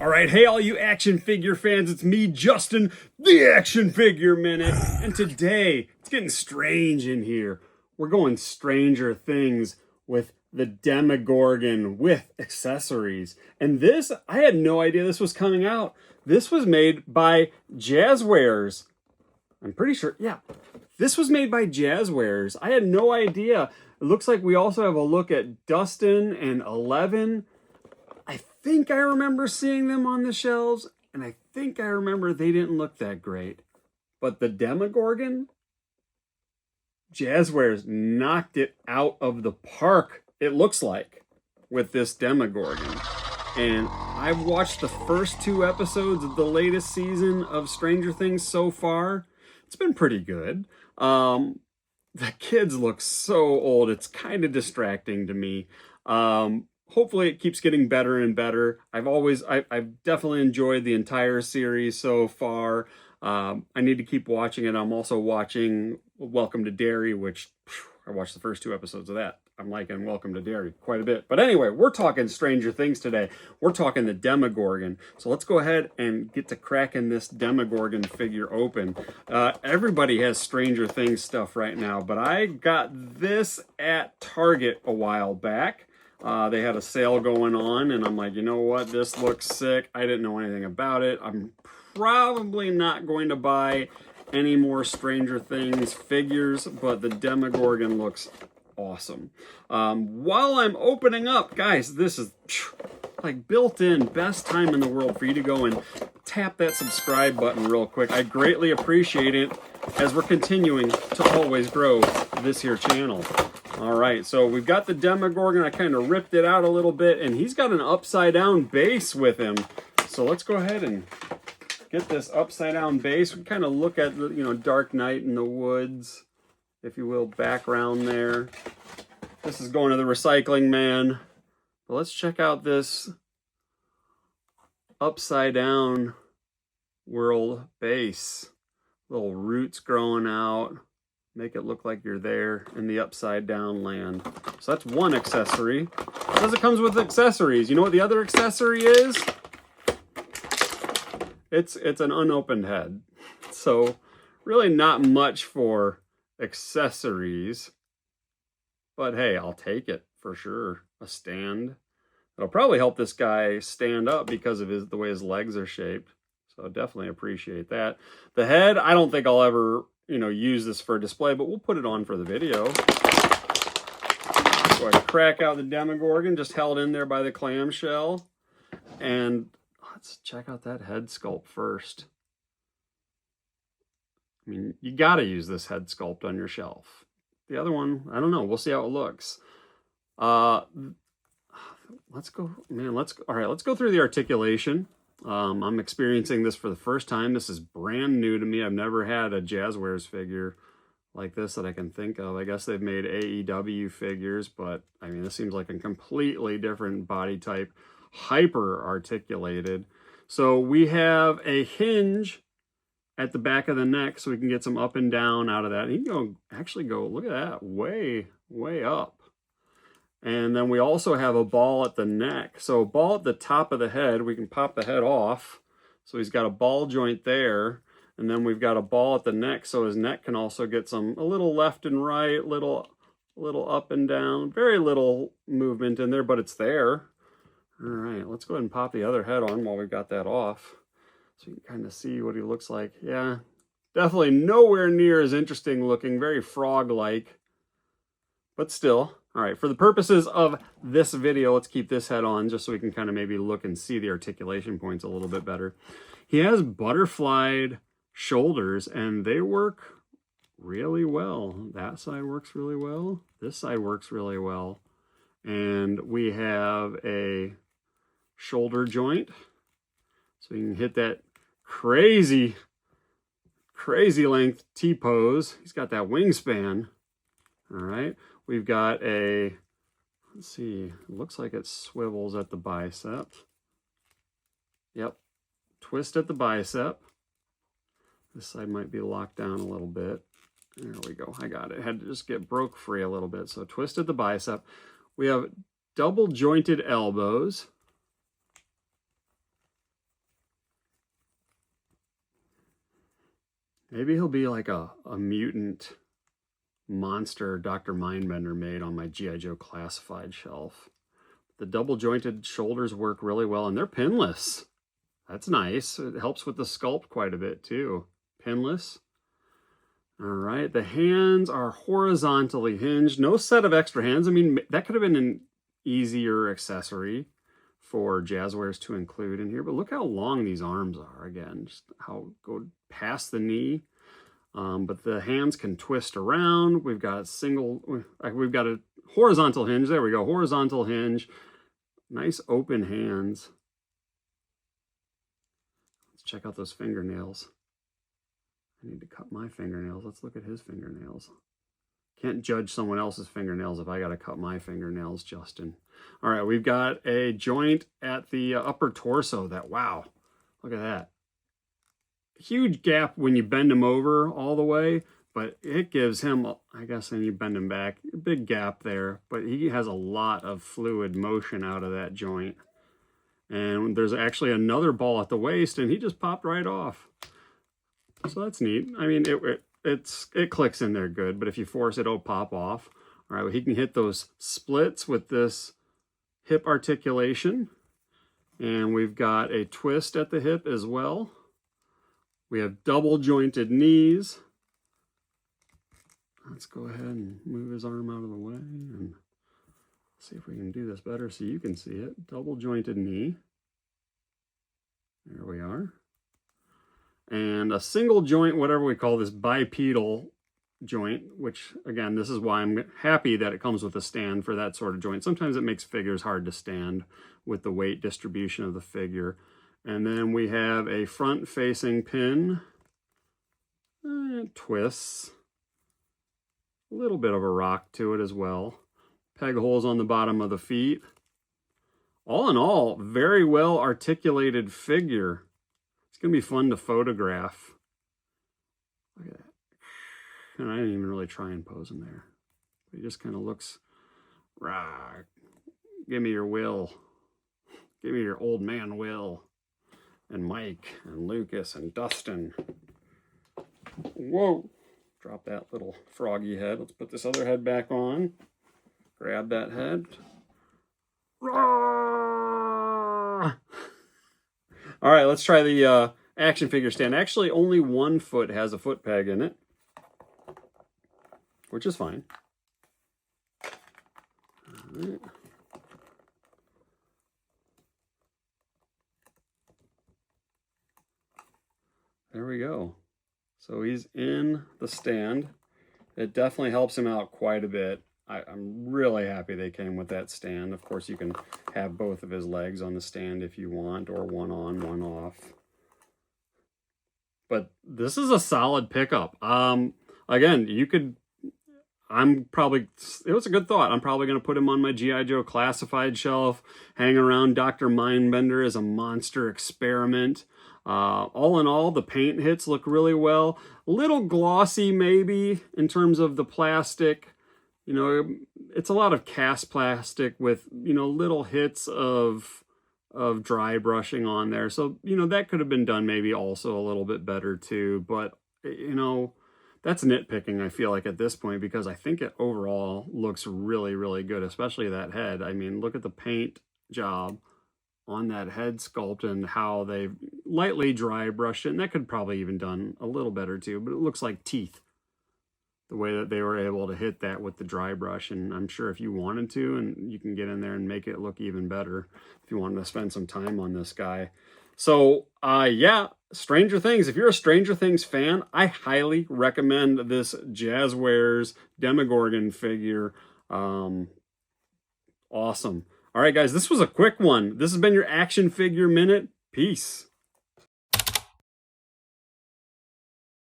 All right, hey, all you action figure fans, it's me, Justin, the Action Figure Minute. And today, it's getting strange in here. We're going Stranger Things with the Demogorgon with accessories. And this, I had no idea this was coming out. This was made by Jazzwares. I'm pretty sure, yeah. This was made by Jazzwares. I had no idea. It looks like we also have a look at Dustin and Eleven. I think I remember seeing them on the shelves, and I think I remember they didn't look that great. But the Demogorgon, Jazzwares knocked it out of the park, it looks like, with this Demogorgon. And I've watched the first 2 episodes of the latest season of Stranger Things so far. It's been pretty good. The kids look so old, it's kind of distracting to me. Hopefully it keeps getting better and better. I've definitely enjoyed the entire series so far. I need to keep watching it. I'm also watching Welcome to Derry, which I watched the first 2 episodes of that. I'm liking Welcome to Derry quite a bit. But anyway, we're talking Stranger Things today. We're talking the Demogorgon. So let's go ahead and get to cracking this Demogorgon figure open. Everybody has Stranger Things stuff right now, but I got this at Target a while back. They had a sale going on, and I'm like, you know what? This looks sick. I didn't know anything about it. I'm probably not going to buy any more Stranger Things figures, but the Demogorgon looks awesome. While I'm opening up, guys, this is like built-in best time in the world for you to go and tap that subscribe button real quick. I greatly appreciate it as we're continuing to always grow this here channel. All right, so we've got the Demogorgon. I kind of ripped it out a little bit, and he's got an upside-down base with him. So let's go ahead and get this upside-down base. We kind of look at the, Dark Night in the Woods, if you will, background there. This is going to the recycling man. But let's check out this upside-down world base. Little roots growing out. Make it look like you're there in the upside down land. So that's one accessory. Because it comes with accessories. You know what the other accessory is? It's an unopened head. So really not much for accessories. But hey, I'll take it for sure. A stand. It'll probably help this guy stand up because of the way his legs are shaped. So definitely appreciate that. The head, I don't think I'll ever use this for a display, but we'll put it on for the video. So I crack out the Demogorgon, just held in there by the clamshell. And let's check out that head sculpt first. I mean, you gotta use this head sculpt on your shelf. The other one, I don't know, we'll see how it looks. Let's go through the articulation. I'm experiencing this for the first time. This is brand new to me. I've never had a Jazzwares figure like this that I can think of. I guess they've made AEW figures, but I mean, this seems like a completely different body type, hyper articulated. So we have a hinge at the back of the neck so we can get some up and down out of that. And you can actually go, look at that, way, way up. And then we also have a ball at the neck. So a ball at the top of the head, we can pop the head off. So he's got a ball joint there. And then we've got a ball at the neck, so his neck can also get a little left and right, little up and down. Very little movement in there, but it's there. All right, let's go ahead and pop the other head on while we've got that off. So you can kind of see what he looks like. Yeah, definitely nowhere near as interesting looking, very frog-like, but still. All right, for the purposes of this video, let's keep this head on just so we can kind of maybe look and see the articulation points a little bit better. He has butterflied shoulders, and they work really well. That side works really well. This side works really well. And we have a shoulder joint. So you can hit that crazy length T-pose. He's got that wingspan. All right. We've got let's see, it looks like it swivels at the bicep. Yep, twist at the bicep. This side might be locked down a little bit. There we go, I got it. Had to just get broke free a little bit. So twist at the bicep. We have double jointed elbows. Maybe he'll be like a mutant monster Dr. Mindbender made on my G.I. Joe classified shelf. The double jointed shoulders work really well, and they're pinless. That's nice. It helps with the sculpt quite a bit too. Pinless. All right, the hands are horizontally hinged. No set of extra hands. I mean, that could have been an easier accessory for Jazzwares to include in here, but look how long these arms are. Again, just how go past the knee. But the hands can twist around. We've got a horizontal hinge. There we go, horizontal hinge. Nice open hands. Let's check out those fingernails. I need to cut my fingernails. Let's look at his fingernails. Can't judge someone else's fingernails if I got to cut my fingernails, Justin. All right, we've got a joint at the upper torso that, wow, look at that. Huge gap when you bend him over all the way, but it gives him, I guess, when you bend him back, a big gap there, but he has a lot of fluid motion out of that joint. And there's actually another ball at the waist, and he just popped right off. So that's neat. I mean, it clicks in there good, but if you force it, it'll pop off. All right, well, he can hit those splits with this hip articulation. And we've got a twist at the hip as well. We have double jointed knees. Let's go ahead and move his arm out of the way and see if we can do this better so you can see it. Double jointed knee. There we are. And a single joint, whatever we call this, bipedal joint, which again, this is why I'm happy that it comes with a stand for that sort of joint. Sometimes it makes figures hard to stand with the weight distribution of the figure. And then we have a front-facing pin, twists, a little bit of a rock to it as well. Peg holes on the bottom of the feet. All in all, very well articulated figure. It's going to be fun to photograph. Look at that. And I didn't even really try and pose him there. He just kind of looks, rah, give me your will. Give me your old man will. And Mike and Lucas and Dustin. Whoa, drop that little froggy head. Let's put this other head back on. Grab that head. Roar! All right, let's try the action figure stand. Actually, only one foot has a foot peg in it, which is fine. All right. There we go. So he's in the stand. It definitely helps him out quite a bit. I'm really happy they came with that stand. Of course, you can have both of his legs on the stand if you want, or one on, one off. But this is a solid pickup. Again, you could, it was a good thought. I'm probably going to put him on my G.I. Joe classified shelf, hang around Dr. Mindbender as a monster experiment. All in all, the paint hits look really well. A little glossy maybe in terms of the plastic. You know, it's a lot of cast plastic with, you know, little hits of dry brushing on there. So, you know, that could have been done maybe also a little bit better too. But, you know, that's nitpicking, I feel like, at this point, because I think it overall looks really, really good, especially that head. I mean, look at the paint job on that head sculpt and how they lightly dry brushed it. And that could probably even done a little better too, but it looks like teeth, the way that they were able to hit that with the dry brush. And I'm sure if you wanted to, and you can get in there and make it look even better if you wanted to spend some time on this guy. So yeah, Stranger Things. If you're a Stranger Things fan, I highly recommend this Jazzwares Demogorgon figure. Awesome. All right, guys, this was a quick one. This has been your Action Figure Minute. Peace.